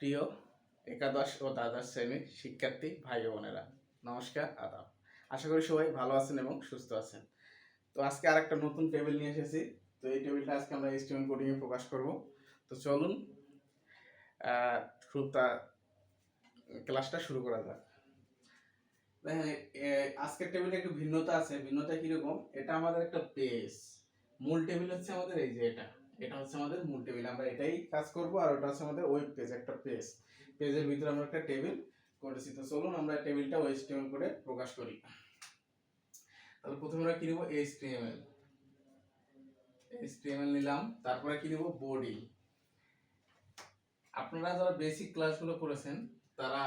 প্রিয় একাদশ ও দ্বাদশ শ্রেণীর শিক্ষার্থী ভাই বোনেরা, নমস্কার, আদাব। আশা করি সবাই ভালো আছেন এবং সুস্থ আছেন। তো আজকে আরেকটা নতুন টেবিল নিয়ে এসেছি। তো এই টেবিলটা আজকে আমরা HTML কোডিংয়ে প্রকাশ করব। তো চলুন ক্লাসটা শুরু করা যাক। দেখেন, আজকের টেবিলে একটু ভিন্নতা আছে। ভিন্নতা কিরকম? এটা আমাদের একটা পেজ। মূল টেবিল হচ্ছে আমাদের এই যে এটা হচ্ছে আমাদের মূল টেবিল। আমরা এটাই কাজ করব। আর ওটা হচ্ছে আমাদের ওয়েব পেজ, একটা পেজ। পেজের ভিতরে আমরা একটা টেবিল করেছি। তো চলুন আমরা টেবিলটা HTML করে প্রকাশ করি। তাহলে প্রথমে আমরা কি নেব? HTML নিলাম। তারপরে কি নেব? বডি। আপনারা যারা বেসিক ক্লাসগুলো করেছেন তারা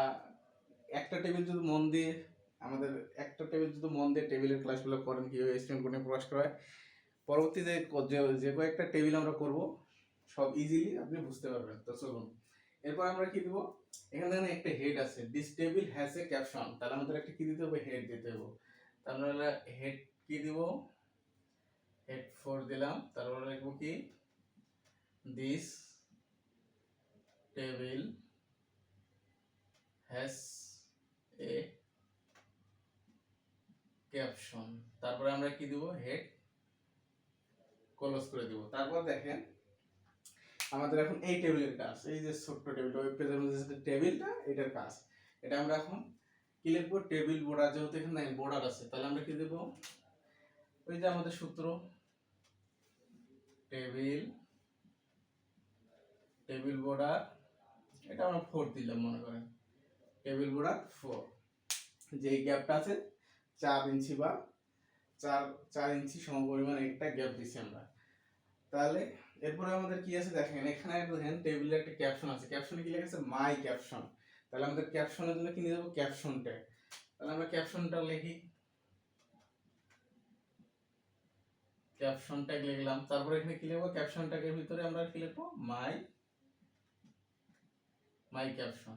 একটা টেবিল যদি মন দিয়ে টেবিলের ক্লাসগুলো করেন, কিভাবে HTML কোডে প্রকাশ করা হয়, পরবর্তীতে যে কয়েকটা টেবিল আমরা করব সব ইজিলি আপনি বুঝতে পারবেন। তো চলুন, এরপর আমরা কি দিব? এখানে দেখেন একটা হেড আছে, this table has a caption. তাহলে আমাদের একটা কি দিতে হবে? হেড দিতে হবে। তাহলে আমরা হেড কি দিব? হেড 4 দিলাম। তারপরে লিখবো কি? This table has a caption. তারপরে আমরা কি দিব? হেড ক্লোজ করে দিব। তারপর দেখেন আমাদের এখন এই টেবিলের কাজ, এই যে ছোট্ট টেবিলটা, ওয়েব পেজের মধ্যে যে টেবিলটা, এটার কাজ। এটা আমরা এখন কি লিখবো? Table border. যেহেতু এখানে বর্ডার আছে, তাহলে আমরা কি দেব? ওই যে আমাদের সূত্র, টেবিল টেবিল বর্ডার, এটা আমরা 4 দিলাম মনে করেন। টেবিল বর্ডার 4, যে গ্যাপটা আছে 4 ইঞ্চি বা 4 ইঞ্চি সমপরিমাণ একটা গ্যাপ দিচ্ছি আমরা। তাহলে এরপরে আমাদের কি আছে দেখেন, এখানে দেখেন টেবিলে একটা ক্যাপশন আছে। ক্যাপশনে কি লেখা আছে? মাই ক্যাপশন। তাহলে আমাদের ক্যাপশনের জন্য কি নিয়ে যাবো? Caption tag. তাহলে আমরা ক্যাপশনটা লিখি, ক্যাপশন ট্যাগ লিখলাম। তারপরে এখানে কি লিখবো? ক্যাপশন ট্যাগের ভিতরে আমরা কি লিখবো? মাই ক্যাপশন।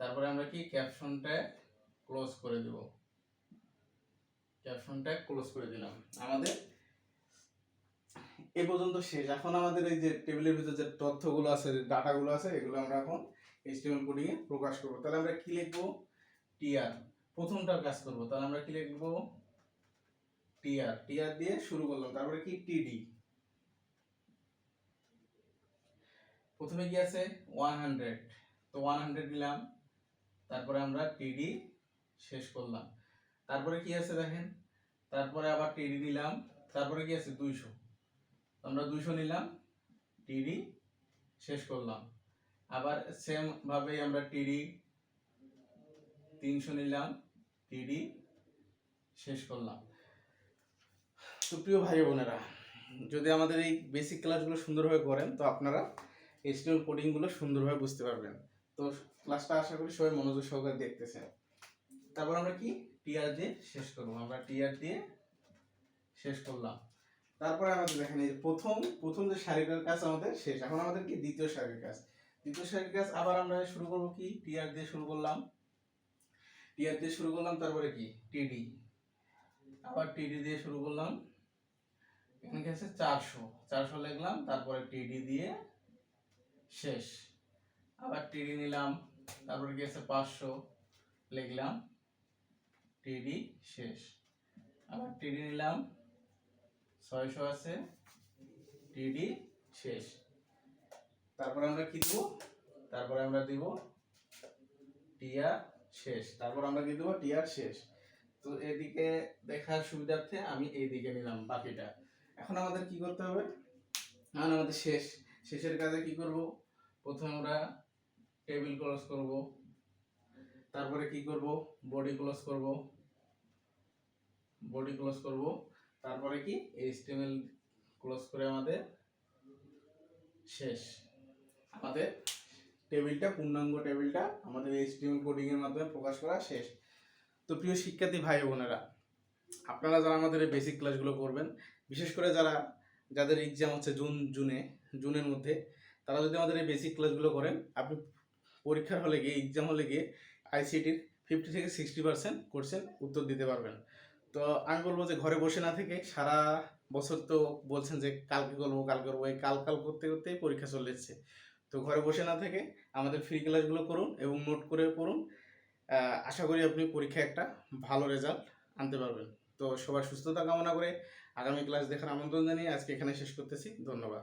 তারপরে আমরা কি? ক্যাপশন ট্যাগ ক্লোজ করে দেব। ক্যাপশন ট্যাগ ক্লোজ করে দিলাম। আমাদের এ পর্যন্ত শেষ। এখন আমাদের এই যে টেবিলের ভিতরে যে তথ্যগুলো আছে, যে ডাটাগুলো আছে, এগুলো আমরা এখন HTML কোডিং এ প্রকাশ করব। তাহলে আমরা কি লিখবো? টিআর, প্রথমটার কাজ করব। তাহলে আমরা কি লিখবো? টিআর। টিআর দিয়ে শুরু করলাম। তারপরে কি? টিডি। প্রথমে কি আছে? 100, তো 100 দিলাম। তারপরে আমরা টিডি শেষ করলাম। তারপরে কি আছে দেখেন, তারপরে আবার টিডি নিলাম। তারপরে কি আছে? 200, আমরা 200 নিলাম, টিডি শেষ করলাম। আবার সেম ভাবে আমরা টিডি 300 নিলাম, টিডি শেষ করলাম। তো প্রিয় ভাই বোনেরা, যদি আমাদের এই বেসিক ক্লাসগুলো সুন্দরভাবে করেন, তো আপনারা HTML কোডিংগুলো সুন্দরভাবে বুঝতে পারবেন। তো ক্লাসটা আশা করি সবাই মনোযোগ সহকারে দেখতেছেন। তারপর আমরা কি? টিআর দিয়ে শেষ করবো। আমরা টিআর দিয়ে শেষ করলাম। তারপরে আমাদের দেখেন এই যে প্রথম যে সারিটার কাজ আমাদের শেষ। এখন আমাদের কি? দ্বিতীয় সারির কাজ। দ্বিতীয় সারির কাজ আবার আমরা শুরু করব কি? টিআর দিয়ে শুরু করলাম। টিআর দিয়ে শুরু করলাম, তারপরে কি? টিডি, আবার টিডি দিয়ে শুরু করলাম। এখানে কি আছে? 400 লিখলাম, তারপরে টিডি দিয়ে শেষ। আবার টিডি নিলাম, তারপরে কি আছে? 500 লিখলাম, টিডি শেষ। আবার টিডি নিলাম, 600 আছে, টিডি শেষ। তারপরে আমরা কি দিব? তারপরে আমরা দিব টিআর শেষ। তারপর আমরা কি দিব? টিআর শেষ। তো এদিকে দেখার সুবিধার্থে আমি এইদিকে নিলাম বাকিটা। এখন আমাদের কি করতে হবে? এখন আমাদের শেষের কাজে কি করব? প্রথমে আমরা টেবিল ক্লোজ করব, তারপরে কি করব? বডি ক্লোজ করব, তারপরে কি? HTML ক্লোজ করে আমাদের শেষ। আমাদের টেবিলটা, পূর্ণাঙ্গ টেবিলটা আমাদের HTML কোডিং এর মাধ্যমে প্রকাশ করা শেষ। তো প্রিয় শিক্ষার্থী ভাই বোনেরা, আপনারা যারা আমাদের এই বেসিক ক্লাসগুলো করবেন, বিশেষ করে যাদের এক্সাম হচ্ছে জুনের মধ্যে, তারা যদি আমাদের এই বেসিক ক্লাসগুলো করেন, আপনি পরীক্ষার হলে গিয়ে, এক্সাম হলে গিয়ে ICTর 50 থেকে 60% কোশ্চেন উত্তর দিতে পারবেন। তো আমি বলবো যে ঘরে বসে না থেকে, সারা বছর তো বলছেন যে কালকে করবো এই কাল করতেই পরীক্ষা চলে এসেছে। তো ঘরে বসে না থেকে আমাদের ফ্রি ক্লাসগুলো করুন এবং নোট করে পড়ুন। আশা করি আপনি পরীক্ষায় একটা ভালো রেজাল্ট আনতে পারবেন। তো সবার সুস্থতা কামনা করে আগামী ক্লাস দেখার আমন্ত্রণ জানিয়ে আজকে এখানে শেষ করতেছি। ধন্যবাদ।